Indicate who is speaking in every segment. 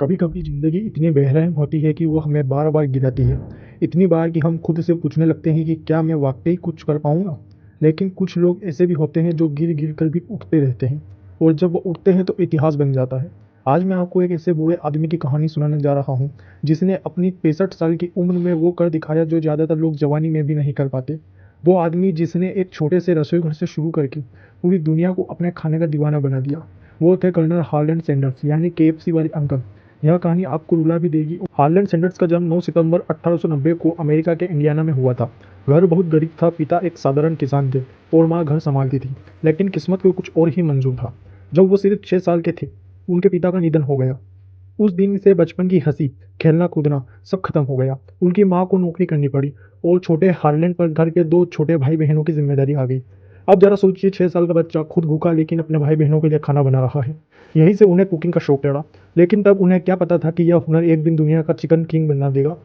Speaker 1: कभी कभी जिंदगी इतनी बेरहम होती है कि वो हमें बार बार गिराती है। इतनी बार कि हम खुद से पूछने लगते हैं कि क्या मैं वाकई कुछ कर पाऊंगा। लेकिन कुछ लोग ऐसे भी होते हैं जो गिर गिर कर भी उठते रहते हैं, और जब वो उठते हैं तो इतिहास बन जाता है। आज मैं आपको एक ऐसे बूढ़े आदमी की कहानी सुनाने जा रहा हूँ, जिसने अपनी 65 साल की उम्र में वो कर दिखाया जो ज़्यादातर लोग जवानी में भी नहीं कर पाते। वो आदमी जिसने एक छोटे से रसोई घर से शुरू करके पूरी दुनिया को अपने खाने का दीवाना बना दिया, वो थे कर्नल हार्लैंड सैंडर्स, यानी केएफसी वाले अंकल। यह कहानी आपको रुला भी देगी। हार्लैंड सैंडर्स का जन्म 9 सितंबर 1890 को अमेरिका के इंडियाना में हुआ था। घर बहुत गरीब था, पिता एक साधारण किसान थे और माँ घर संभालती थी। लेकिन किस्मत को कुछ और ही मंजूर था। जब वो सिर्फ 6 साल के थे, उनके पिता का निधन हो गया। उस दिन से बचपन की हंसी, खेलना कूदना सब खत्म हो गया। उनकी माँ को नौकरी करनी पड़ी और छोटे हार्लैंड पर घर के दो छोटे भाई बहनों की जिम्मेदारी आ गई। अब जरा सोचिए, 6 साल का बच्चा खुद भूखा लेकिन अपने भाई बहनों के लिए खाना बना रहा है। यहीं से उन्हें कुकिंग का शौक चढ़ा। लेकिन तब उन्हें क्या पता था कि यह हुनर एक दिन दुनिया का चिकन किंग बना देगा।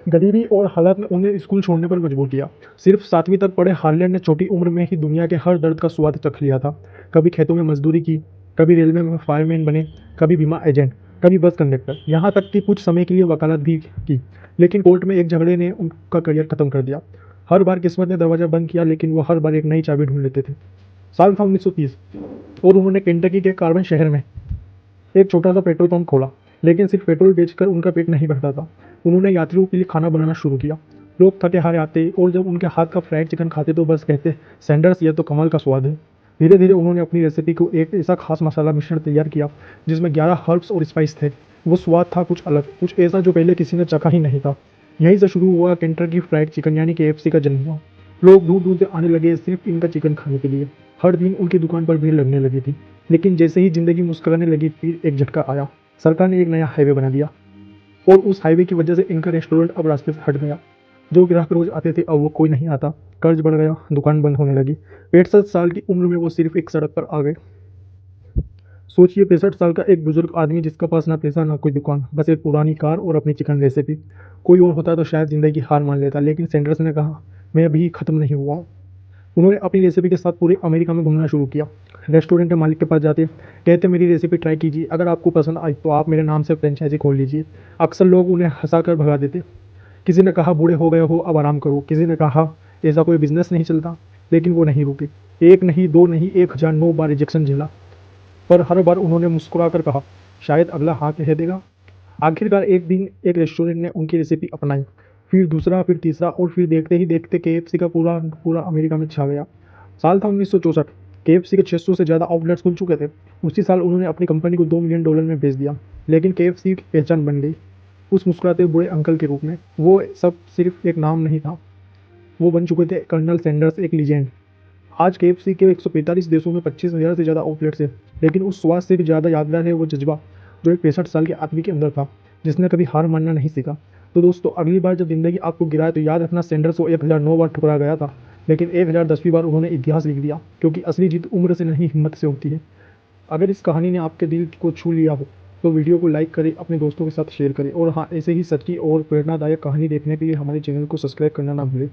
Speaker 1: गरीबी और हालात ने उन्हें स्कूल छोड़ने पर मजबूर किया। सिर्फ 7वीं तक पढ़े हार्लैंड ने छोटी उम्र में ही दुनिया के हर दर्द का स्वाद चख लिया था। कभी खेतों में मजदूरी की, कभी रेलवे में फायरमैन बने, कभी बीमा एजेंट, कभी बस कंडक्टर, यहाँ तक कि कुछ समय के लिए वकालत भी की। लेकिन कोर्ट में एक झगड़े ने उनका करियर खत्म कर दिया। हर बार किस्मत ने दरवाजा बंद किया, लेकिन वो हर बार एक नई चाबी ढूंढ लेते थे। साल था 1930 और उन्होंने केंटकी के कार्बन शहर में एक छोटा सा पेट्रोल पंप खोला। लेकिन सिर्फ पेट्रोल बेचकर उनका पेट नहीं भरता था। उन्होंने यात्रियों के लिए खाना बनाना शुरू किया। लोग थके हारे आते और जब उनके हाथ का फ्राइड चिकन खाते तो बस कहते, सैंडर्स यह तो कमाल का स्वाद है। धीरे धीरे उन्होंने अपनी रेसिपी को एक ऐसा खास मसाला मिश्रण तैयार किया जिसमें 11 हर्ब्स और स्पाइस थे। वो स्वाद था कुछ अलग, कुछ ऐसा जो पहले किसी ने चखा ही नहीं था। यहीं से शुरू हुआ केंटकी फ्राइड चिकन यानी केएफसी का जन्म हुआ। लोग दूर दूर से आने लगे सिर्फ इनका चिकन खाने के लिए। हर दिन उनकी दुकान पर भीड़ लगने लगी थी। लेकिन जैसे ही जिंदगी मुस्कुराने लगी, फिर एक झटका आया। सरकार ने एक नया हाईवे बना दिया और उस हाईवे की वजह से इनका रेस्टोरेंट अब रास्ते से हट गया। जो ग्राहक रोज आते थे अब वो कोई नहीं आता। कर्ज बढ़ गया, दुकान बंद होने लगी। 65 साल की उम्र में वो सिर्फ एक सड़क पर आ गए। सोचिए, 65 साल का एक बुजुर्ग आदमी जिसका पास ना पैसा ना कोई दुकान, बस एक पुरानी कार और अपनी चिकन रेसिपी। कोई और होता तो शायद जिंदगी हार मान लेता, लेकिन सैंडर्स ने कहा, मैं अभी खत्म नहीं हुआ हूँ। उन्होंने अपनी रेसिपी के साथ पूरे अमेरिका में घूमना शुरू किया। रेस्टोरेंट के मालिक के पास जाते, कहते मेरी रेसिपी ट्राई कीजिए, अगर आपको पसंद आई तो आप मेरे नाम से फ्रेंचाइजी खोल लीजिए। अक्सर लोग उन्हें हंसाकर भगा देते। किसी ने कहा बूढ़े हो गए हो अब आराम करो, किसी ने कहा ऐसा कोई बिजनेस नहीं चलता। लेकिन वो नहीं रुके। एक नहीं, दो नहीं, 1009 बार रिजेक्शन झेला। पर हर बार उन्होंने मुस्कुराकर कहा, शायद अगला हाँ कह देगा। आखिरकार एक दिन एक रेस्टोरेंट ने उनकी रेसिपी अपनाई। फिर दूसरा, फिर तीसरा, और फिर देखते ही देखते केएफसी का पूरा पूरा अमेरिका में छा गया। साल था 1964। केएफसी के 600 से ज़्यादा आउटलेट्स खुल चुके थे। उसी साल उन्होंने अपनी कंपनी को $2 मिलियन में बेच दिया। लेकिन केएफसी की पहचान बन गई, उस मुस्कुराते हुए बूढ़े अंकल के रूप में। वो सब सिर्फ एक नाम नहीं था, वो बन चुके थे कर्नल सैंडर्स, एक लीजेंड। आज केएफसी के 145 देशों में 25,000 से ज़्यादा आउटलेट्स हैं। लेकिन उस स्वाद से भी ज़्यादा यादगार है वो जज्बा जो एक 65 साल के आदमी के अंदर था, जिसने कभी हार मानना नहीं सीखा। तो दोस्तों, अगली बार जब ज़िंदगी आपको गिराए तो याद रखना, सैंडर्स को 1009 बार ठुकरा गया था, लेकिन 1010वीं बार उन्होंने इतिहास लिख दिया, क्योंकि असली जीत उम्र से नहीं हिम्मत से होती है। अगर इस कहानी ने आपके दिल को छू लिया हो तो वीडियो को लाइक करें, अपने दोस्तों के साथ शेयर करें, और हाँ, ऐसे ही सच्ची और प्रेरणादायक कहानी देखने के लिए हमारे चैनल को सब्सक्राइब करना ना भूलें।